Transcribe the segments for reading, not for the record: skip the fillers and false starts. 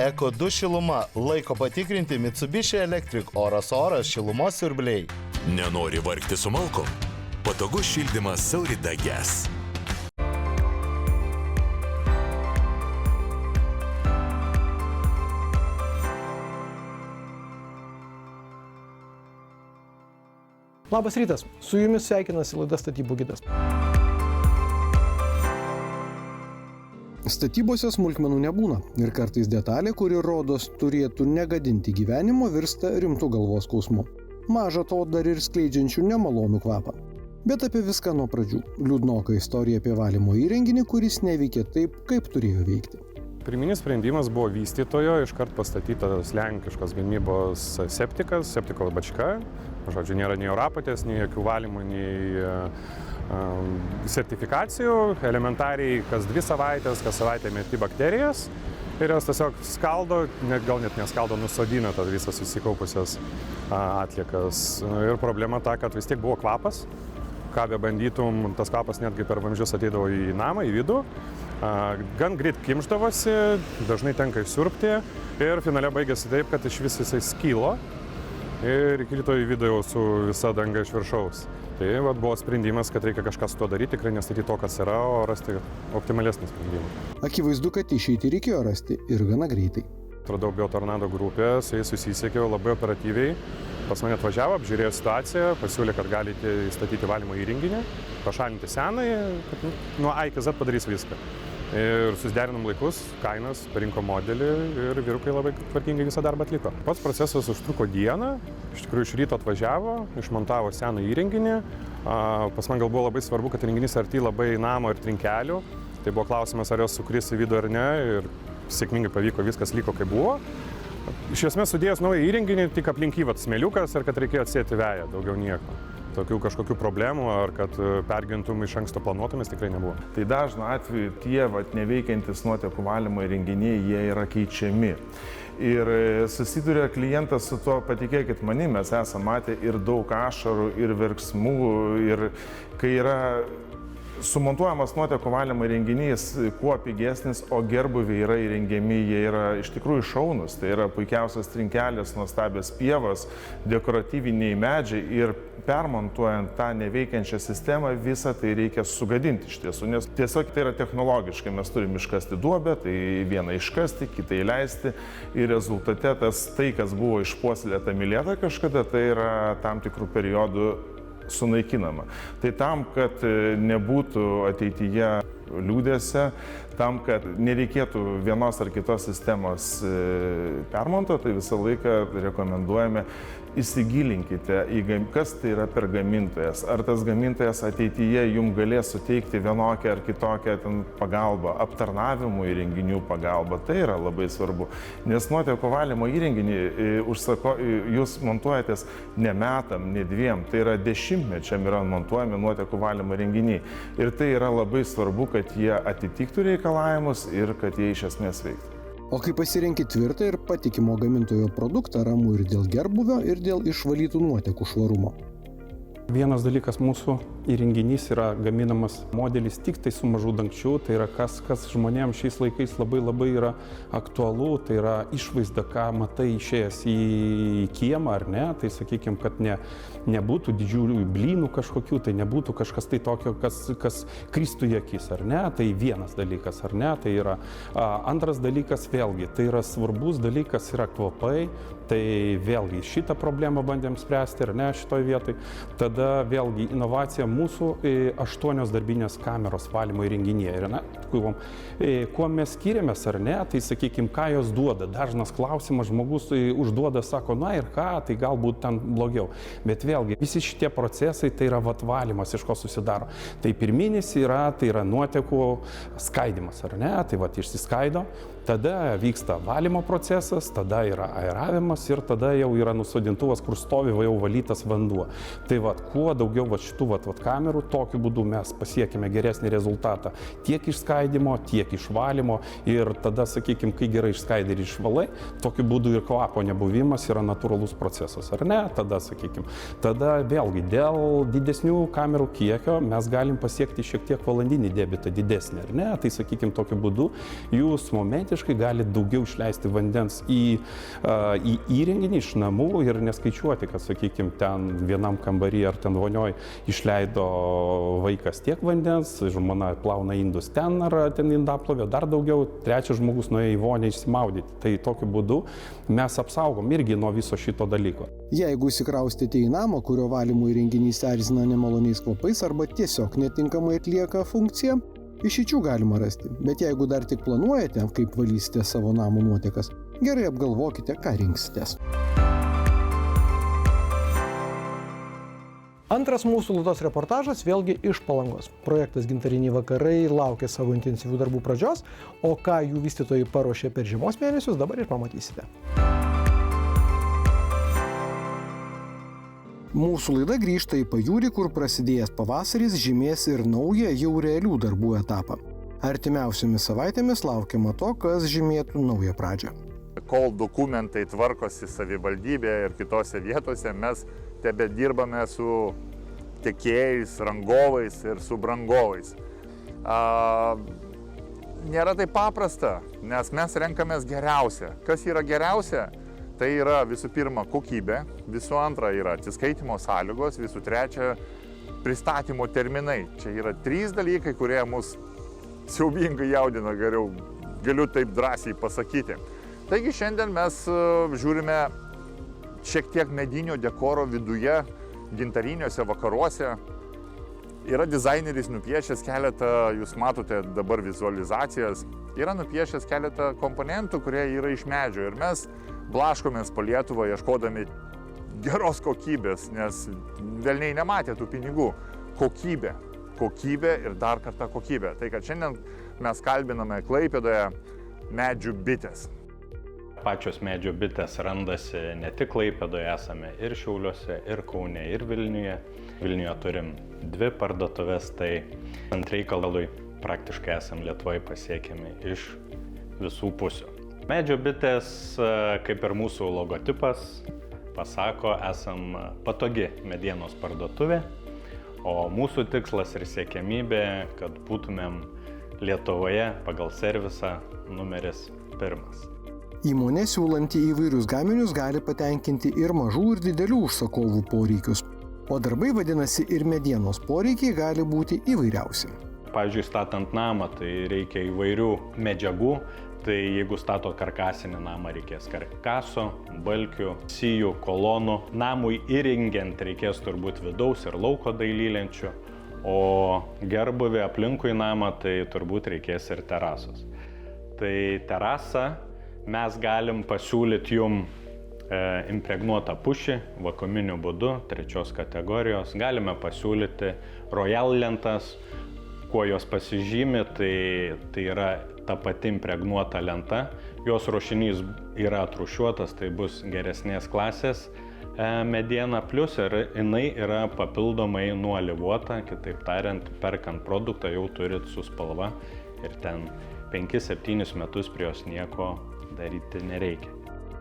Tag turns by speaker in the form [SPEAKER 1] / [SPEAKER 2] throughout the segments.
[SPEAKER 1] Eko 2 šiluma, laiko patikrinti Mitsubishi Electric oras šilumos siurbliai.
[SPEAKER 2] Nenori vargti su malkom? Patogus šildymas Saurida Gas.
[SPEAKER 3] Labas rytas, su jumis sveikinasi laida Statybų gidas. Statybose smulkmenų nebūna ir kartais detalė, kuri rodos turėtų negadinti gyvenimo, virsta rimtu galvos skausmu. Maža to dar ir skleidžiančių nemalonų kvapą. Bet apie viską nuo pradžių. Liūdnoka istorija apie valymo įrenginį, kuris neveikė taip, kaip turėjo veikti.
[SPEAKER 4] Pirminis sprendimas buvo vystytojo, iškart pastatytas lenkiškos gamybos septikas, septiko bačka. Žodžiu, nėra nei orapotės, nei jokių valymų, nei sertifikacijų. Elementariai kas 2 savaitės, kas savaitę meti bakterijas ir jos tiesiog skaldo, gal net neskaldo, nusodina tas visas susikaupusias atliekas. Ir problema ta, kad vis tiek buvo kvapas. Ką be bandytum, tas kvapas netgi per vamzdžius ateidavo į namą, į vidų. Gan greit kimšdavosi, dažnai tenka išsiurbti ir finale baigėsi taip, kad iš vis jisai skylo ir įkrito į vidų jau su visa danga iš viršaus. Tai buvo sprendimas, kad reikia kažką su to daryti, tikrai nestatyti to, kas yra, o rasti optimalesnį sprendimą.
[SPEAKER 3] Akivaizdu, kad išeitį reikėjo rasti ir gana greitai.
[SPEAKER 4] Atradau Biotornado grupę, su jais susisiekiau labai operatyviai. Pas mane atvažiavo, apžiūrėjo situaciją, pasiūlė, kad galite įstatyti valymo įrenginį, pašalinti senąjį, kad nuo A iki Z padarys viską. Ir susiderinom laikus, kainas, parinko modelį ir vyrukai labai tvarkingai visą darbą atliko. Pats procesas užtruko dieną, iš tikrųjų iš ryto atvažiavo, išmontavo seną įrenginį. Pas man gal buvo labai svarbu, kad įrenginys arti labai namo ir trinkelių. Tai buvo klausimas, ar jos sukris į vidų ar ne, ir sėkmingai pavyko, viskas liko kaip buvo. Iš esmės sudėjęs naują įrenginį, tik aplink jį smėliukas ir kad reikėjo atsėti veją, daugiau nieko. Tokių kažkokių problemų ar kad pergintum iš anksto planuotumės tikrai nebuvo.
[SPEAKER 5] Tai dažnu atveju tie neveikiantis nuotekų valymo įrenginiai, jie yra keičiami. Ir susiduria klientas su tuo, patikėkit manim, mes esame matę ir daug ašarų, ir verksmų, ir kai yra sumontuojamas nuotekų valymo įrenginys kuo pigesnis, o gerbūviai yra įrengiami, jie yra iš tikrųjų šaunus. Tai yra puikiausias trinkelės, nuostabios pievos, dekoratyviniai medžiai ir permontuojant tą neveikiančią sistemą, visą tai reikia sugadinti iš tiesų, nes tiesiog tai yra technologiškai. Mes turim iškasti duobę, tai vieną iškasti, kitą įleisti ir rezultate tai, kas buvo išpuoselėta, mylėta kažkada, tai yra tam tikrų periodų sunaikinama. Tai tam, kad nebūtų ateityje liūdėse, tam, kad nereikėtų vienos ar kitos sistemos permontuoti, tai visą laiką rekomenduojame įsigilinkite į kas tai yra per gamintojas. Ar tas gamintojas ateityje jums galės suteikti vienokią ar kitokią pagalbą, aptarnavimo įrenginių pagalbą. Tai yra labai svarbu. Nes nuotekų valymo įrenginį jūs montuojatės ne metam, ne 2, tai yra dešimtmečiam yra montuojami nuotekų valymo įrenginiai. Ir tai yra labai svarbu, kad jie atitiktų reikalavimus ir kad jie iš esmės veiktų.
[SPEAKER 3] O kai pasirenki tvirtą ir patikimo gamintojo produktą, ramu ir dėl gerbūvio, ir dėl išvalytų nuotekų švarumo.
[SPEAKER 6] Vienas dalykas, mūsų įrenginys yra gaminamas modelis tik tai su mažu dangčiu, tai yra kas žmonėms šiais laikais labai yra aktualu, tai yra išvaizda, ką matai išėjęs į kiemą ar ne, tai sakykime, kad nebūtų didžiulių blynų kažkokių, tai nebūtų kažkas tai tokio, kas kristų į akis, ar ne, tai vienas dalykas, ar ne, tai yra. Antras dalykas, vėlgi, tai yra svarbus dalykas, yra kvapai, tai vėlgi šitą problemą bandėm spręsti, ar ne, šitoj vietoj. Tada vėlgi inovacija mūsų 8 darbinės kameros valymo įrenginyje. Ir, kuo mes skiriamės ar ne, tai sakykime, ką jos duoda. Dažnas klausimas žmogus užduoda, sako, na ir ką, tai galbūt ten blogiau. Bet vėlgi, visi šitie procesai tai yra valymas, iš ko susidaro. Tai pirminis tai yra nuotekų skaidimas, ar ne, tai išsiskaido. Tada vyksta valymo procesas, tada yra aeravimas ir tada jau yra nusodintuvas, kur stovi jau valytas vanduo. Tai kuo daugiau šitų kamerų, tokiu būdu mes pasiekime geresnį rezultatą tiek iš skaidimo, tiek iš valymo ir tada, sakykime, kai gerai išskaidai ir išvalai, tokiu būdu ir kvapo nebuvimas yra natūralus procesas, ar ne? Tada vėlgi dėl didesnių kamerų kiekio mes galim pasiekti šiek tiek valandinį debitą didesnį, ar ne? Tai, sakykime, tokiu būdu jūs momentiniu teoretiškai gali daugiau išleisti vandens į įrenginį iš namų ir neskaičiuoti, kad, sakykime, ten vienam kambarį ar ten vonioj išleido vaikas tiek vandens, žmona plauna indus ten ar ten indaplovė, dar daugiau, trečias žmogus nuėjo į vonę išsimaudyti. Tai tokiu būdu mes apsaugom irgi nuo viso šito dalyko.
[SPEAKER 3] Jeigu įsikraustėte į namą, kurio valymo įrenginys erzina nemaloniais kvapais arba tiesiog netinkamai atlieka funkciją, išeičių galima rasti. Bet jeigu dar tik planuojate, kaip valysite savo namų nuotekas, gerai apgalvokite, ką rinksitės. Antras mūsų laidos reportažas vėlgi iš Palangos. Projektas Gintariniai vakarai laukia savo intensyvių darbų pradžios, o ką jų vystytojai paruošė per žiemos mėnesius, dabar ir pamatysite. Mūsų laida grįžta į pajūrį, kur prasidėjęs pavasaris žymės ir naują jau realių darbų etapą. Artimiausiomis savaitėmis laukiama to, kas žymėtų naują pradžią.
[SPEAKER 7] Kol dokumentai tvarkosi savivaldybėje ir kitose vietose, mes tebedirbame su tiekėjais, rangovais ir subrangovais. Nėra taip paprasta, nes mes renkamės geriausią. Kas yra geriausia? Tai yra visų pirma kokybė, visų antra yra atsiskaitimo sąlygos, visų trečia pristatymo terminai. Čia yra 3 dalykai, kurie mus siaubingai jaudina, galiu taip drąsiai pasakyti. Taigi šiandien mes žiūrime šiek tiek medinio dekoro viduje, gintariniuose vakaruose. Yra dizaineris nupiešęs keletą, jūs matote dabar vizualizacijas, yra nupiešęs keletą komponentų, kurie yra iš medžio. Ir mes blaškomės po Lietuvą ieškodami geros kokybės, nes velniai nematė tų pinigų. Kokybė ir dar kartą kokybė. Tai kad šiandien mes kalbiname Klaipėdoje medžių bites.
[SPEAKER 8] Pačios medžio bitės randasi ne tik Klaipėdoje, esame ir Šiauliuose, ir Kaune, ir Vilniuje. Vilniuje turim 2 parduotuvės, tai ant reikalui praktiškai esam Lietuvoje pasiekiami iš visų pusių. Medžio bitės, kaip ir mūsų logotipas, pasako, esam patogi medienos parduotuvė, o mūsų tikslas ir siekiamybė, kad būtumėm Lietuvoje pagal servisą numeris 1.
[SPEAKER 3] Įmonė siūlanti įvairius gaminius gali patenkinti ir mažų ir didelių užsakovų poreikius. O darbai vadinasi ir medienos poreikiai gali būti įvairiausi.
[SPEAKER 8] Pavyzdžiui, statant namą, tai reikia įvairių medžiagų. Tai jeigu stato karkasinį namą, reikės karkaso, balkių, sijų, kolonų. Namui įrengiant reikės turbūt vidaus ir lauko dailylenčių, o gerbuvį aplinkui namą tai turbūt reikės ir terasos. Tai terasą mes galim pasiūlyti jum impregnuotą pušį, vakuuminiu būdu, 3 kategorijos. Galime pasiūlyti Royal lentas, kuo jos pasižymi, tai yra ta pati impregnuota lenta. Jos ruošinys yra atrūšiuotas, tai bus geresnės klasės mediena, plus ir jinai yra papildomai nuolivuota, kitaip tariant, perkant produktą jau turit su spalva ir ten 5-7 metus prie jos nieko daryti nereikia.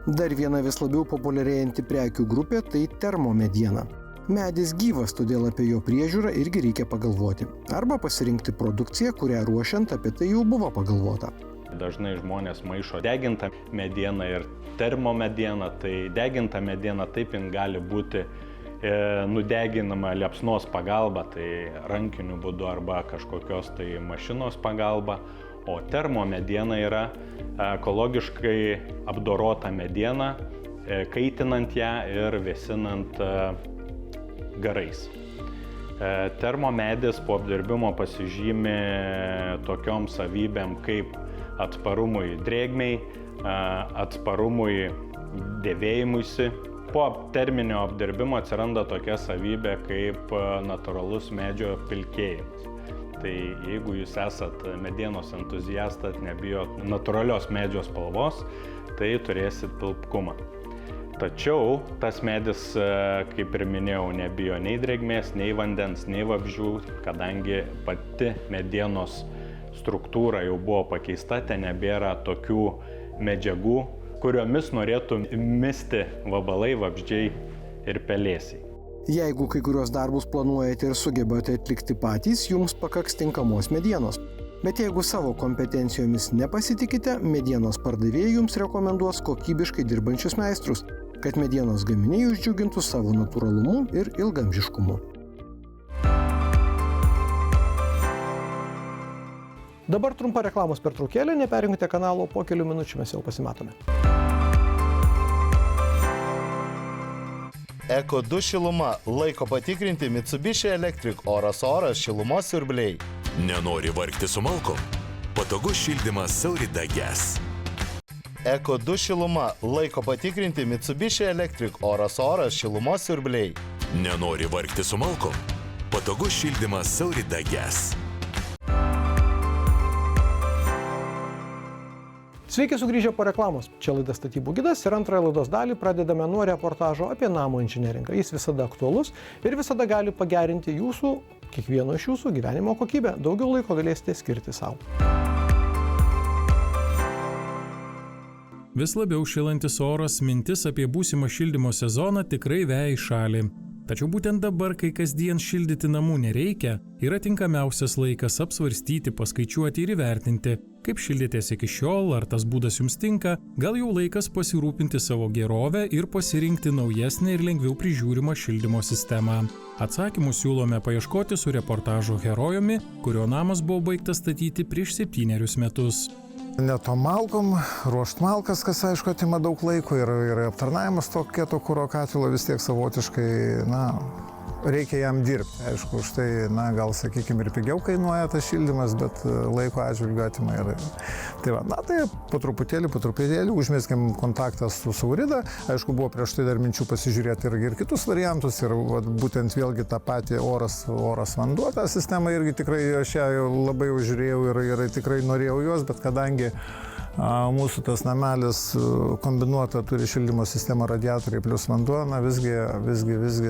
[SPEAKER 3] Dar viena vis labiau populiarėjanti prekių grupė tai termomediena. Medis gyvas, todėl apie jo priežiūrą irgi reikia pagalvoti. Arba pasirinkti produkciją, kurią ruošiant apie tai jau buvo pagalvota.
[SPEAKER 8] Dažnai žmonės maišo degintą medieną ir termomedieną. Tai deginta mediena taip jin gali būti nudeginama liepsnos pagalba, tai rankiniu būdu arba kažkokios tai mašinos pagalba. O termomediena yra ekologiškai apdorota mediena, kaitinant ją ir vėsinant garais. Termomedis po apdirbimo pasižymi tokiom savybėm kaip atsparumui drėgmei, atsparumui dėvėjimuisi. Po terminio apdirbimo atsiranda tokia savybė kaip natūralus medžio pilkėjimas. Tai jeigu jūs esat medienos entuziastas, nebijot natūralios medžio spalvos, tai turėsit pilpkumą. Tačiau tas medis, kaip ir minėjau, nebijo nei drėgmės, nei vandens, nei vabzdžių, kadangi pati medienos struktūra jau buvo pakeista, ten nebėra tokių medžiagų, kuriomis norėtų misti vabalai, vabzdžiai ir pelėsiai.
[SPEAKER 3] Jeigu kai kurios darbus planuojate ir sugebate atlikti patys, jums pakaks tinkamos medienos. Bet jeigu savo kompetencijomis nepasitikite, medienos pardavėjai jums rekomenduos kokybiškai dirbančius meistrus, kad medienos gaminiai jūs džiugintų savo natūralumu ir ilgaamžiškumu. Dabar trumpa reklamos pertraukėlė, neperjungite kanalo, po kelių minučių mes jau pasimatome.
[SPEAKER 1] Eko 2 šiluma laiko patikrinti Mitsubishi Electric oras šilumos siurbliai.
[SPEAKER 2] Nenori vargti su malkom? Patogus šildymas Saurida Gas.
[SPEAKER 1] Eko 2 šiluma laiko patikrinti Mitsubishi Electric oras šilumos siurbliai.
[SPEAKER 2] Nenori vargti su malkom? Patogus šildymas Saurida Gas.
[SPEAKER 3] Sveiki sugrįžę po reklamos. Čia laida Statybų gidas ir antrąją laidos dalį pradedame nuo reportažo apie namo inžineringą. Jis visada aktualus ir visada gali pagerinti kiekvieno iš jūsų gyvenimo kokybę. Daugiau laiko galėsite skirti savo.
[SPEAKER 9] Vis labiau šilantis oras, mintis apie būsimą šildymo sezoną tikrai veja į šalį. Tačiau būtent dabar, kai kasdien šildyti namų nereikia, yra tinkamiausias laikas apsvarstyti, paskaičiuoti ir įvertinti, kaip šildytės iki šiol, ar tas būdas jums tinka, gal jau laikas pasirūpinti savo gerovę ir pasirinkti naujesnę ir lengviau prižiūrimą šildymo sistemą. Atsakymus siūlome paieškoti su reportažo herojumi, kurio namas buvo baigtas statyti prieš 7 metus.
[SPEAKER 10] Ne to malkom, ruošt malkas, kas aišku atima daug laiko ir aptarnavimas to kieto kuro katilo vis tiek savotiškai, reikia jam dirbti. Aišku, už tai, gal sakykime, ir pigiau kainuoja tas šildymas, bet laiko atžvilgiu atima ir... Tai po truputėlį užmėskim kontaktą su Saurida. Aišku, buvo prieš tai dar minčių pasižiūrėti ir kitus variantus ir būtent vėlgi tą patį oras vanduo, tą sistemą irgi tikrai aš ją labai užžiūrėjau ir tikrai norėjau jos, bet kadangi mūsų tas namelis kombinuota turi šildymo sistemą radiatoriai plus vanduo, visgi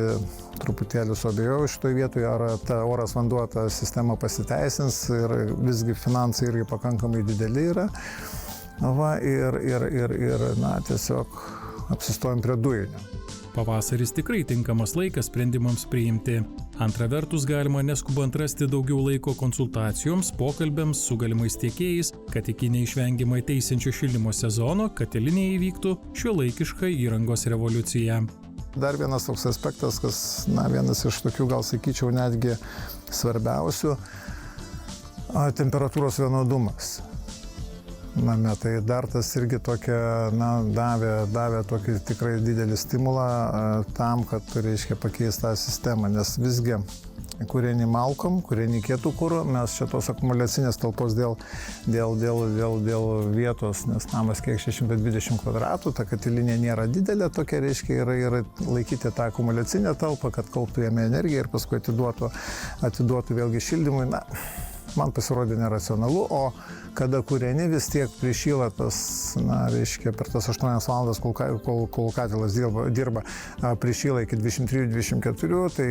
[SPEAKER 10] truputėlį suabejojau šitoje vietoje, ar ta oras vanduo, ta sistema pasiteisins ir visgi finansai irgi pakankamai dideli yra. Tiesiog apsistojom prie dujinio.
[SPEAKER 9] Pavasaris tikrai tinkamas laikas sprendimams priimti. Antra vertus, galima neskubant rasti daugiau laiko konsultacijoms, pokalbėms su galimais tiekėjais, kad iki neišvengiamai teisiančio šildymo sezono katilinėje įvyktų šiuolaikiška įrangos revoliucija.
[SPEAKER 10] Dar vienas toks aspektas, kas, vienas iš tokių, gal sakyčiau, netgi svarbiausių, temperatūros vienodumas. Tai dar tas irgi tokia, davė tokį tikrai didelį stimulą tam, kad pakeisti tą sistemą, nes visgi kurieni malkom, kurieni kietų kuru, mes čia tos akumuliacinės talpos dėl vietos, nes namas kiek 620 kvadratų, ta katilinė nėra didelė tokia, ir laikyti tą akumuliacinę talpą, kad kauptų jame energiją ir paskui atiduotų vėlgi šildymui, man pasirodė neracionalu, o kada kurieni vis tiek prišyla tas, per tas 8 valandas, kol katilas dirba, prišyla iki 23-24, tai,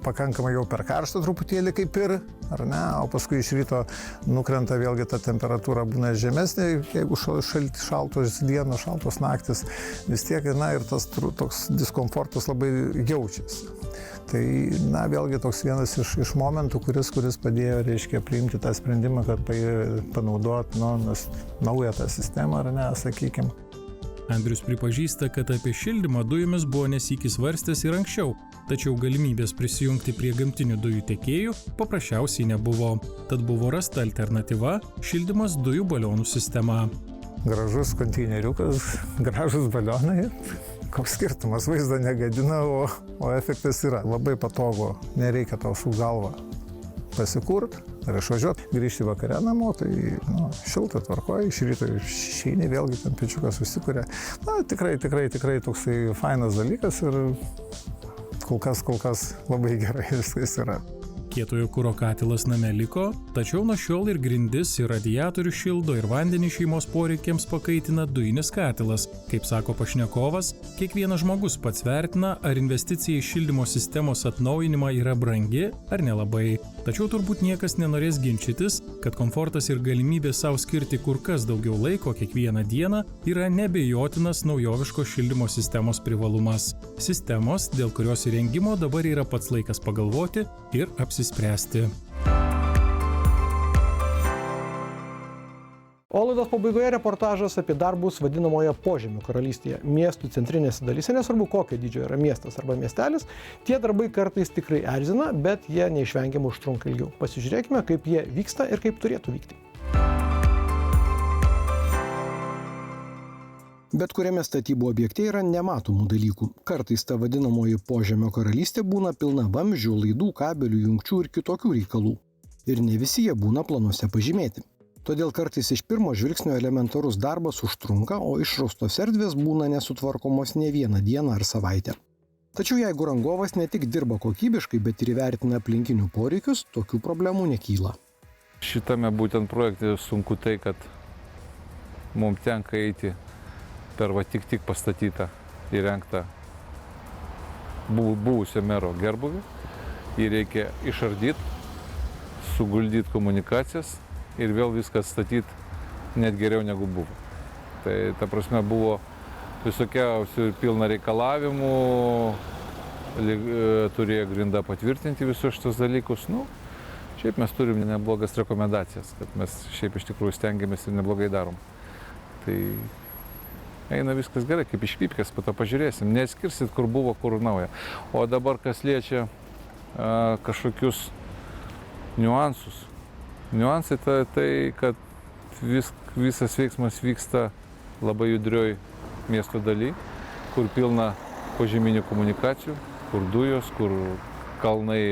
[SPEAKER 10] pakankamai jau per karštą truputėlį kaip ir, ar ne, o paskui iš ryto nukrenta vėlgi ta temperatūra būna žemesnė, jeigu šaltos dienos, šaltos naktis, vis tiek, ir tas toks diskomfortas labai jaučiasi. Tai, vėlgi toks vienas iš momentų, kuris padėjo, priimti tą sprendimą, kad panaudoti naują tą sistemą, ar ne, sakykime.
[SPEAKER 9] Andrius pripažįsta, kad apie šildymą dujomis buvo nesykį svarstęs ir anksčiau, tačiau galimybės prisijungti prie gamtinių dujų tiekėjų paprasčiausiai nebuvo. Tad buvo rasta alternatyva – šildymas dujų balionų sistema.
[SPEAKER 10] Gražus konteineriukas, gražus balionai. Koks skirtumas, vaizdą negadina, o efektas yra labai patogu. Nereikia tau su galva pasikurt ar išvažiuoti, grįžti vakare namo, tai šilta tvarkoja, iš ryto išeini, vėlgi ten pečiukas susikuria. Tikrai toksai fainas dalykas ir kol kas labai gerai viskas yra.
[SPEAKER 9] Kietojo kuro katilas name liko, tačiau nuo šiol ir grindis, ir radiatorių šildo, ir vandenį šeimos poreikiams pakaitina dujinis katilas. Kaip sako pašnekovas, kiekvienas žmogus pats vertina, ar investicija į šildymo sistemos atnaujinimą yra brangi ar nelabai. Tačiau turbūt niekas nenorės ginčytis, kad komfortas ir galimybė savo skirti kur kas daugiau laiko kiekvieną dieną yra neabejotinas naujoviškos šildymo sistemos privalumas. Sistemos, dėl kurios įrengimo dabar yra pats laikas pagalvoti ir apsispręsti.
[SPEAKER 3] O laidos pabaigoje reportažas apie darbus vadinamoje Požemių karalystėje. Miestų centrinėse dalyse, nesvarbu kokio dydžio yra miestas arba miestelis, tie darbai kartais tikrai erzina, bet jie neišvengiamai užtrunka ilgiau. Pasižiūrėkime, kaip jie vyksta ir kaip turėtų vykti. Bet kuriame statybų objekte yra nematomų dalykų. Kartais ta vadinamoji Požemio karalystė būna pilna vamzdžių, laidų, kabelių, jungčių ir kitokių reikalų. Ir ne visi jie būna planuose pažymėti. Todėl kartais iš pirmo žvilgsnio elementarus darbas užtrunka, o išraustos erdvės būna nesutvarkomos ne vieną dieną ar savaitę. Tačiau jeigu rangovas ne tik dirba kokybiškai, bet ir įvertina aplinkinių poreikius, tokių problemų nekyla.
[SPEAKER 11] Šitame būtent projekte sunku tai, kad mums tenka eiti per tik pastatytą, įrengtą buvusio mero gerbūvį. Jį reikia išardyti, suguldyti komunikacijas ir vėl viską statyti net geriau negu buvo. Tai ta prasme buvo visokiausių pilna reikalavimų, turėjo grinda patvirtinti visus šitos dalykus. Šiaip mes turim neblogas rekomendacijas, kad mes šiaip iš tikrųjų stengiamės ir neblogai darom. Tai eina viskas gerai, kaip iš krypkės, po to pažiūrėsim. Neskirsit, kur buvo, kur nauja. O dabar kas liečia kažkokius niuansus. Niuansai tai, kad visas veiksmas vyksta labai judrioj miesto daly, kur pilna požeminių komunikacijų, kur dujos, kur kalnai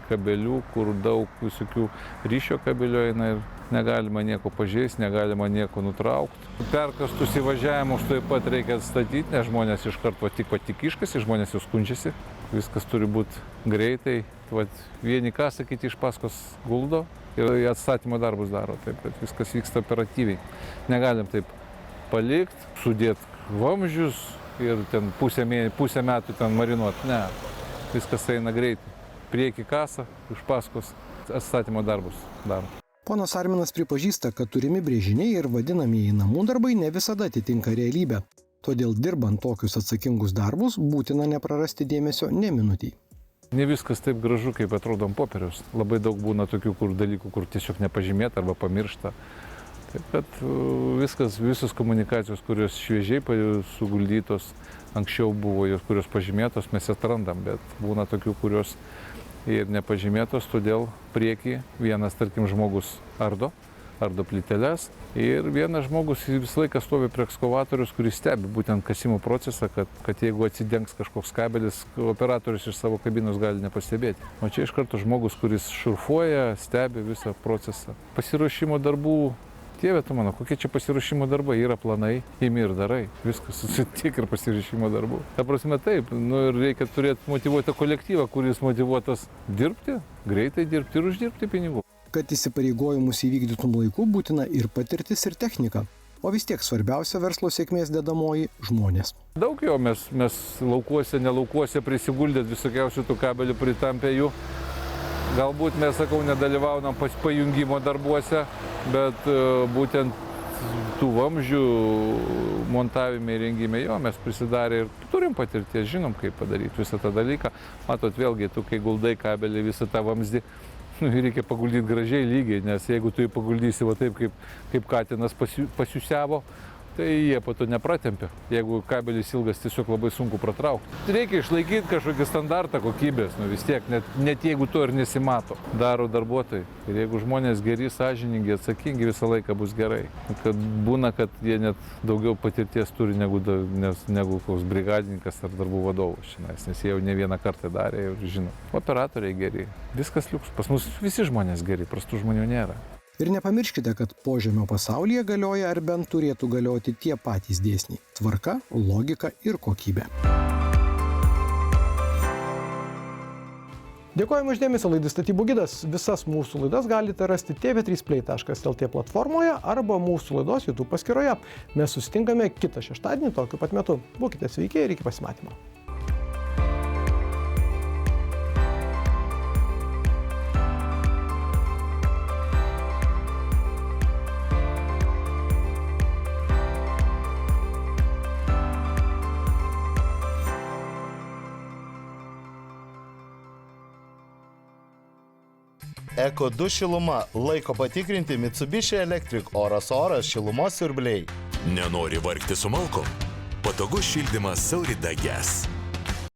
[SPEAKER 11] kabelių, kur daug visokių ryšio kabelio eina ir negalima nieko pažeisti, negalima nieko nutraukti. Perkastus įvažiavimus taip pat reikia atstatyti, nes žmonės iš karto tik iškasi, žmonės jau skundžiasi. Viskas turi būti greitai. Vieni kasą, kiti iš paskos guldo ir atstatymo darbus daro. Taip, kad viskas vyksta operatyviai. Negalim taip palikti, sudėti vamzdžius ir ten pusę metų ten marinuoti. Ne, viskas eina greitai. Prieki kasą, iš paskos atstatymo darbus daro.
[SPEAKER 3] Ponas Arminas pripažįsta, kad turimi brėžiniai ir vadinamieji namų darbai ne visada atitinka realybę. Todėl dirbant tokius atsakingus darbus būtina neprarasti dėmesio ne minutį.
[SPEAKER 11] Ne viskas taip gražu, kaip atrodo ant popieriaus. Labai daug būna tokių dalykų, kur tiesiog nepažymėta arba pamiršta. Taip kad visos komunikacijos, kurios šviežiai suguldytos, anksčiau buvo, kurios pažymėtos, mes atrandam, bet būna tokių, kurios ir nepažymėtos, todėl priekį vienas, tarkim, žmogus ardo plyteles ir vienas žmogus visą laiką stovi prie ekskavatorius, kuris stebi būtent kasimo procesą, kad jeigu atsidengs kažkoks kabelis, operatorius iš savo kabinos gali nepastebėti. O čia iš karto žmogus, kuris šurfuoja, stebi visą procesą. Pasiruošimo darbų, Dieve tu mano, kokie čia pasiruošimo darbai, yra planai, imi ir darai, viskas, tiek ir pasiruošimo darbų. Ta prasme taip, ir reikia turėti motyvuotą kolektyvą, kuris motyvuotas dirbti, greitai dirbti ir uždirbti pinigų.
[SPEAKER 3] Kad įsipareigojimus įvykdytum laiku, būtina ir patirtis, ir technika. O vis tiek svarbiausia verslo sėkmės dedamoji – žmonės.
[SPEAKER 11] Daug jo mes laukuose, nelaukuose prisiguldę visokiausių tų kabelių pritampę jų. Galbūt mes, sakau, nedalyvaunam pajungimo darbuose, bet būtent tų vamzdžių montavime ir rengime jo mes prisidarė ir turim patirties, žinom, kaip padaryti visą tą dalyką. Matot, vėlgi, tu kai guldai kabelį visą tą vamzdį, reikia paguldyti gražiai, lygiai, nes jeigu tu jį paguldysi va taip, kaip katinas pasiusiavo, tai jie po to nepratempia. Jeigu kabelis ilgas, tiesiog labai sunku pratraukti. Reikia išlaikyti kažkokį standartą kokybės, vis tiek, net jeigu to ir nesimato. Daro darbuotojai. Ir jeigu žmonės geri, sąžiningi, atsakingi, visą laiką bus gerai. Kad būna, kad jie net daugiau patirties turi negu koks brigadininkas ar darbų vadovas, nes jie jau ne vieną kartą darė ir žino. Operatoriai geri. Viskas liuks. Pas mus visi žmonės geri, prastų žmonių nėra.
[SPEAKER 3] Ir nepamirškite, kad požemio pasaulyje galioja ar bent turėtų galioti tie patys dėsniai – tvarka, logika ir kokybė. Dėkojame už dėmesį, laidai Statybų gidas. Visas mūsų laidas galite rasti tv3play.lt platformoje arba mūsų laidos YouTube paskyroje. Mes susitinkame kitą šeštadienį tokiu pat metu. Būkite sveiki ir iki pasimatymo.
[SPEAKER 1] Eko 2 šiluma, laiko patikrinti Mitsubishi Electric oras šilumos siurbliai.
[SPEAKER 2] Nenori vargti su malkom? Patogus šildymas Saurida Gas.